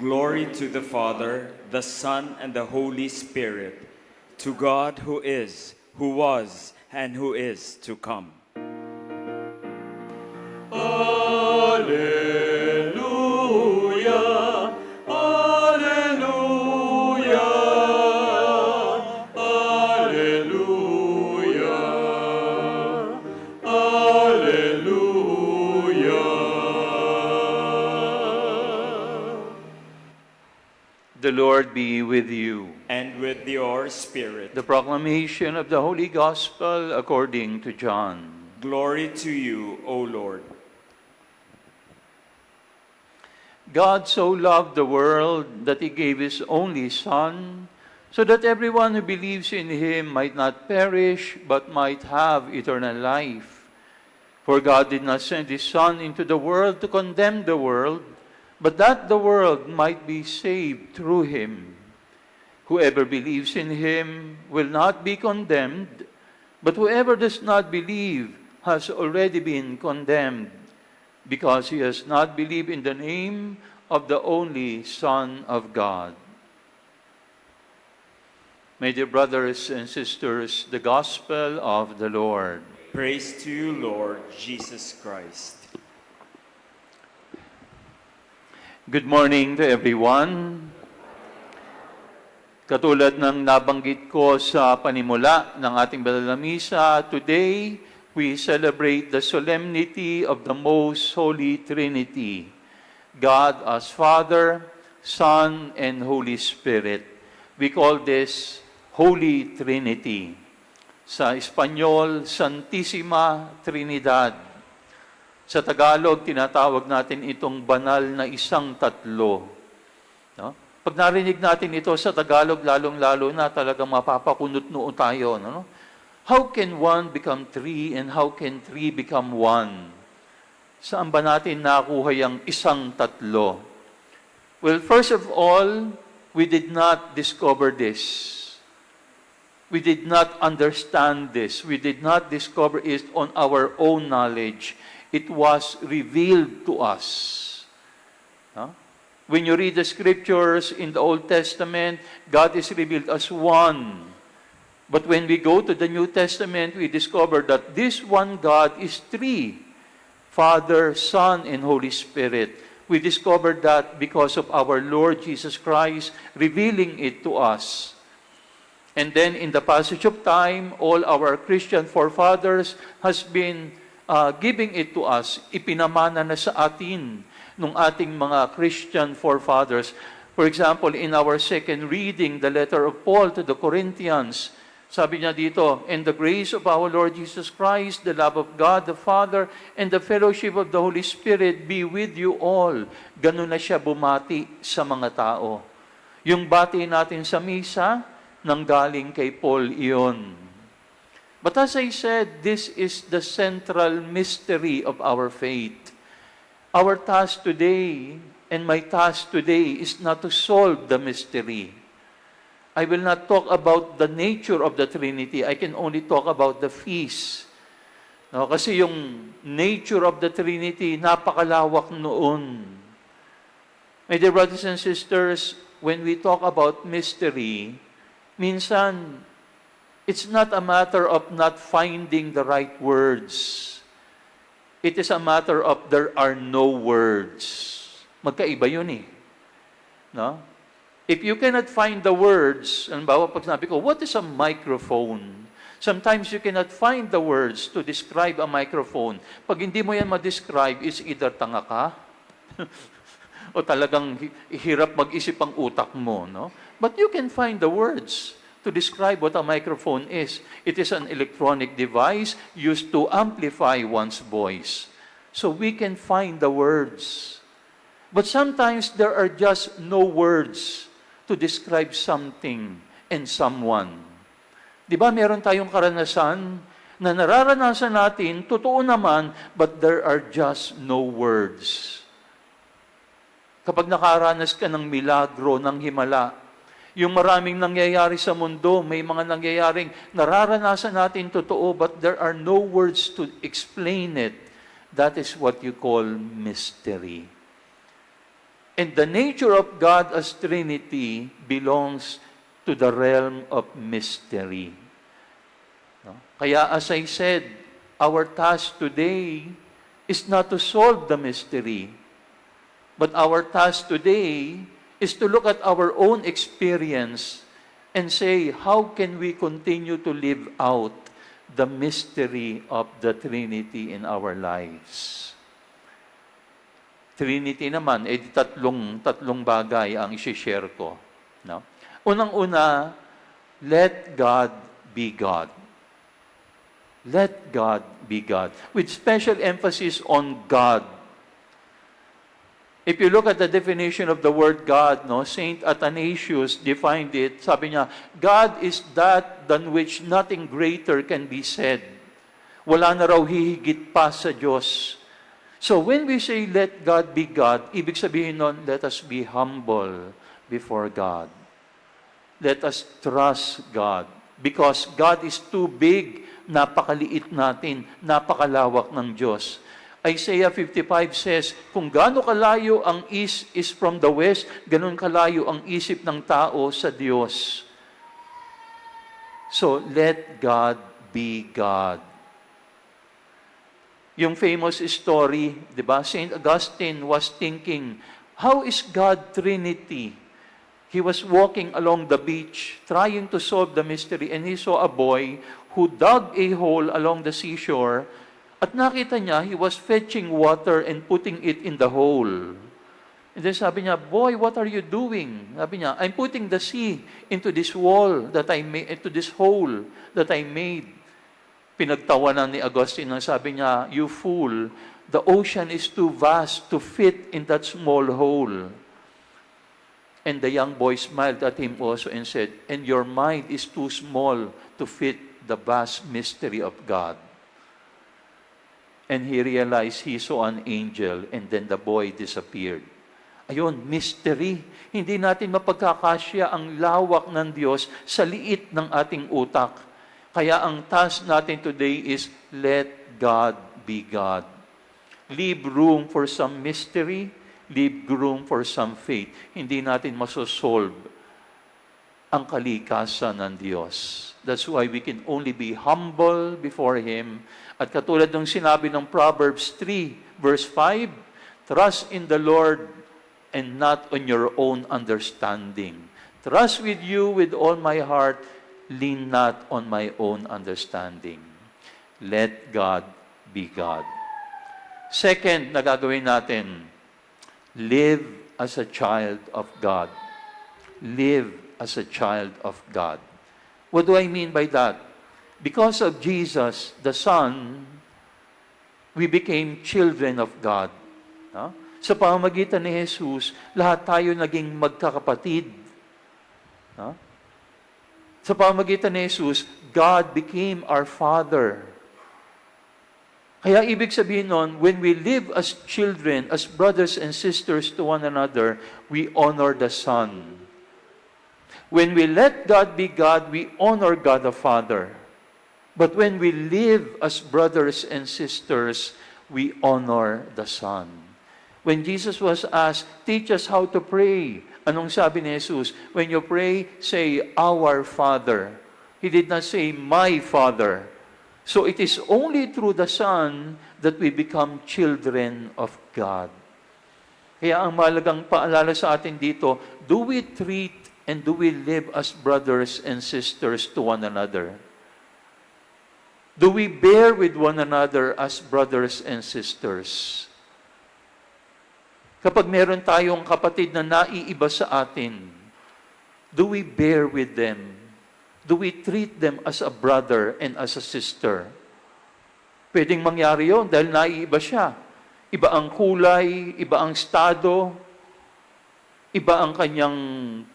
Glory to the Father, the Son, and the Holy Spirit, to God who is, who was, and who is to come. Alleluia, alleluia, alleluia, alleluia. The Lord be with you. And with your spirit. The proclamation of the Holy Gospel according to John. Glory to you, O Lord. God so loved the world that He gave His only Son, so that everyone who believes in Him might not perish, but might have eternal life. For God did not send His Son into the world to condemn the world, but that the world might be saved through Him. Whoever believes in Him will not be condemned, but whoever does not believe has already been condemned, because he has not believed in the name of the only Son of God. My dear brothers and sisters, the Gospel of the Lord. Praise to you, Lord Jesus Christ. Good morning to everyone. Katulad ng nabanggit ko sa panimula ng ating banal na misa, today we celebrate the solemnity of the Most Holy Trinity, God as Father, Son, and Holy Spirit. We call this Holy Trinity. Sa Espanyol, Santissima Trinidad. Sa Tagalog, tinatawag natin itong banal na isang tatlo. No? Pag narinig natin ito sa Tagalog, lalong-lalo na talagang mapapakunot noo tayo. No? How can one become three and how can three become one? Saan ba natin nakuha yung isang tatlo? Well, first of all, we did not discover this. We did not understand this. We did not discover it on our own knowledge. It was revealed to us. Huh? When you read the scriptures in the Old Testament, God is revealed as one. But when we go to the New Testament, we discover that this one God is three: Father, Son, and Holy Spirit. We discover that because of our Lord Jesus Christ revealing it to us. And then in the passage of time, all our Christian forefathers has been giving it to us. Ipinamana na sa atin nung ating mga Christian forefathers. For example, in our second reading, the letter of Paul to the Corinthians, sabi niya dito, "And the grace of our Lord Jesus Christ, the love of God the Father, and the fellowship of the Holy Spirit be with you all." Ganun na siya bumati sa mga tao. Yung bati natin sa misa, nanggaling kay Paul iyon. But as I said, this is the central mystery of our faith. Our task today, and my task today, is not to solve the mystery. I will not talk about the nature of the Trinity. I can only talk about the feast. No, kasi yung nature of the Trinity, napakalawak noon. My dear brothers and sisters, when we talk about mystery, minsan, it's not a matter of not finding the right words. It is a matter of there are no words. Magkaiba yun eh. No? If you cannot find the words, halimbawa pag sinabi ko, what is a microphone? Sometimes you cannot find the words to describe a microphone. Pag hindi mo yan ma-describe, it's either tanga ka, o talagang hirap mag-isip ang utak mo. No? But you can find the words to describe what a microphone is. It is an electronic device used to amplify one's voice. So we can find the words. But sometimes there are just no words to describe something and someone. Di ba meron tayong karanasan na nararanasan natin, totoo naman, but there are just no words. Kapag nakaranas ka ng milagro, ng himala, yung maraming nangyayari sa mundo, may mga nangyayaring nararanasan natin totoo, but there are no words to explain it. That is what you call mystery. And the nature of God as Trinity belongs to the realm of mystery. No? Kaya as I said, our task today is not to solve the mystery, but our task today is to look at our own experience and say, how can we continue to live out the mystery of the Trinity in our lives? Trinity naman, tatlong bagay ang isi-share ko. No? Unang-una, let God be God. Let God be God. With special emphasis on God. If you look at the definition of the word God, no, Saint Athanasius defined it, sabi niya, God is that than which nothing greater can be said. Wala na raw hihigit pa sa Diyos. So when we say, let God be God, ibig sabihin nun, let us be humble before God. Let us trust God. Because God is too big, napakaliit natin, napakalawak ng Diyos. Isaiah 55 says, kung gaano kalayo ang east is from the west, ganun kalayo ang isip ng tao sa Diyos. So, let God be God. Yung famous story, di ba? St. Augustine was thinking, how is God Trinity? He was walking along the beach, trying to solve the mystery, and he saw a boy who dug a hole along the seashore, at nakita niya, he was fetching water and putting it in the hole. And then sabi niya, boy, what are you doing? Sabi niya, I'm putting the sea into this wall that I made, into this hole that I made. Pinagtawanan ni Augustine ang sabi niya, you fool, the ocean is too vast to fit in that small hole. And the young boy smiled at him also and said, and your mind is too small to fit the vast mystery of God. And he realized he saw an angel and then the boy disappeared. Ayun, mystery. Hindi natin mapagkakasya ang lawak ng Diyos sa liit ng ating utak. Kaya ang task natin today is, let God be God. Leave room for some mystery, leave room for some faith. Hindi natin masosolve ang kalikasan ng Diyos. That's why we can only be humble before Him. At katulad ng sinabi ng Proverbs 3, verse 5, trust in the Lord and not on your own understanding. Trust with you with all my heart, lean not on my own understanding. Let God be God. Second na gagawin natin, live as a child of God. Live as a child of God. What do I mean by that? Because of Jesus, the Son, we became children of God. No? Sa pamamagitan ni Jesus, lahat tayo naging magkakapatid. No? Sa pamamagitan ni Jesus, God became our Father. Kaya ibig sabihin nun, when we live as children, as brothers and sisters to one another, we honor the Son. When we let God be God, we honor God the Father. But when we live as brothers and sisters, we honor the Son. When Jesus was asked, teach us how to pray, anong sabi ni Jesus? When you pray, say, Our Father. He did not say, My Father. So it is only through the Son that we become children of God. Kaya ang mahalagang paalala sa atin dito, do we treat and do we live as brothers and sisters to one another? Do we bear with one another as brothers and sisters? Kapag meron tayong kapatid na naiiba sa atin, do we bear with them? Do we treat them as a brother and as a sister? Pwedeng mangyari yun dahil naiiba siya. Iba ang kulay, iba ang estado, iba ang kanyang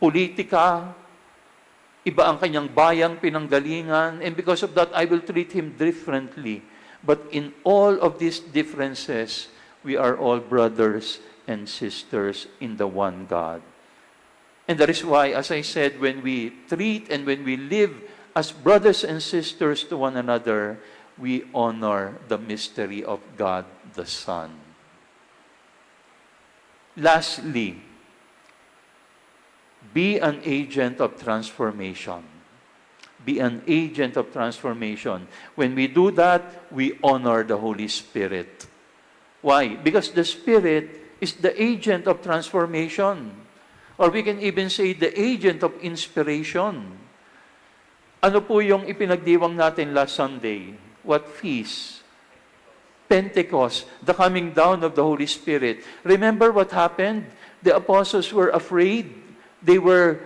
politika, iba ang kanyang bayang pinanggalingan, and because of that, I will treat him differently. But in all of these differences, we are all brothers and sisters in the one God. And that is why, as I said, when we treat and when we live as brothers and sisters to one another, we honor the mystery of God the Son. Lastly, Be an agent of transformation. Be an agent of transformation. When we do that, we honor the Holy Spirit. Why? Because the Spirit is the agent of transformation. Or we can even say the agent of inspiration. Ano po yung ipinagdiwang natin last Sunday? What feast? Pentecost, the coming down of the Holy Spirit. Remember what happened? The apostles were afraid. They were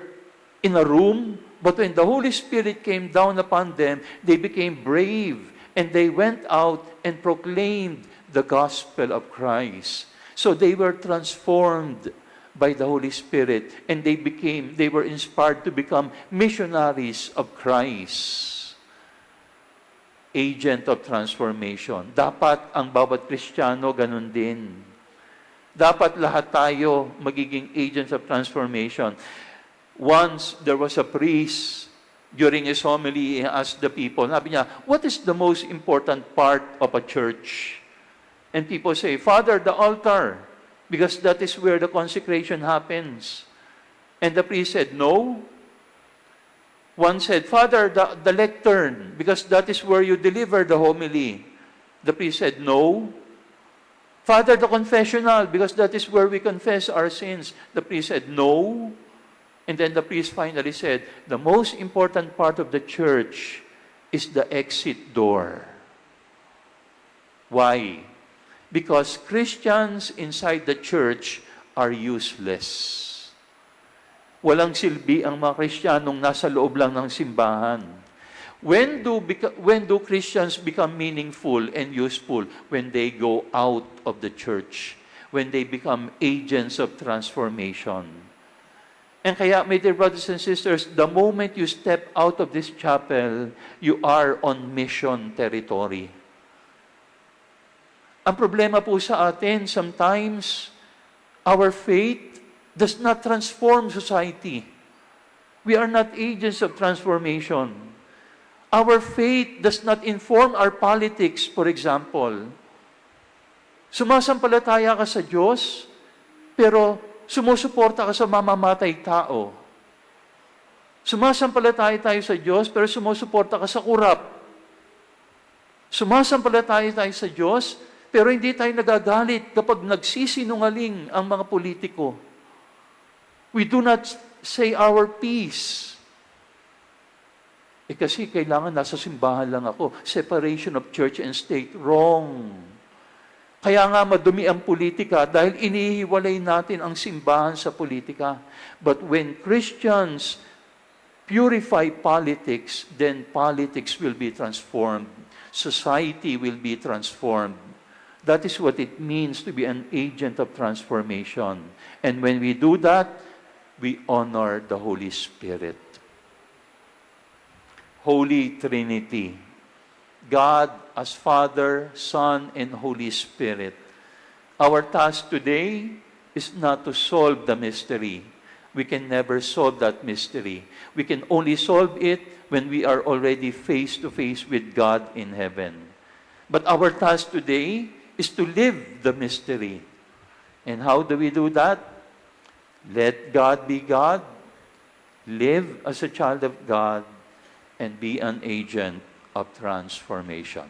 in a room, but when the Holy Spirit came down upon them, they became brave, and they went out and proclaimed the gospel of Christ. So they were transformed by the Holy Spirit, and they were inspired to become missionaries of Christ. Agent of transformation. Dapat ang bawat Kristiyano ganun din. Dapat lahat tayo magiging agents of transformation. Once there was a priest, during his homily, he asked the people, sabi niya, what is the most important part of a church? And people say, Father, the altar, because that is where the consecration happens. And the priest said, no. One said, Father, the lectern, because that is where you deliver the homily. The priest said, no. Father, the confessional, because that is where we confess our sins. The priest said, no. And then the priest finally said, the most important part of the church is the exit door. Why? Because Christians inside the church are useless. Walang silbi ang mga Kristiyanong nasa loob lang ng simbahan. When do Christians become meaningful and useful? When they go out of the church. When they become agents of transformation. And kaya, my dear brothers and sisters, the moment you step out of this chapel, you are on mission territory. Ang problema po sa atin, sometimes, our faith does not transform society. We are not agents of transformation. Our faith does not inform our politics, for example. Sumasampalataya ka sa Diyos, pero sumusuporta ka sa mamamatay tao. Sumasampalataya tayo sa Diyos, pero sumusuporta ka sa kurap. Sumasampalataya tayo sa Diyos, pero hindi tayo nagagalit kapag nagsisinungaling ang mga politiko. We do not say our peace. Kasi kailangan nasa simbahan lang ako. Separation of church and state. Wrong. Kaya nga madumi ang politika dahil inihiwalay natin ang simbahan sa politika. But when Christians purify politics, then politics will be transformed. Society will be transformed. That is what it means to be an agent of transformation. And when we do that, we honor the Holy Spirit. Holy Trinity. God as Father, Son, and Holy Spirit. Our task today is not to solve the mystery. We can never solve that mystery. We can only solve it when we are already face to face with God in heaven. But our task today is to live the mystery. And how do we do that? Let God be God. Live as a child of God. And be an agent of transformation.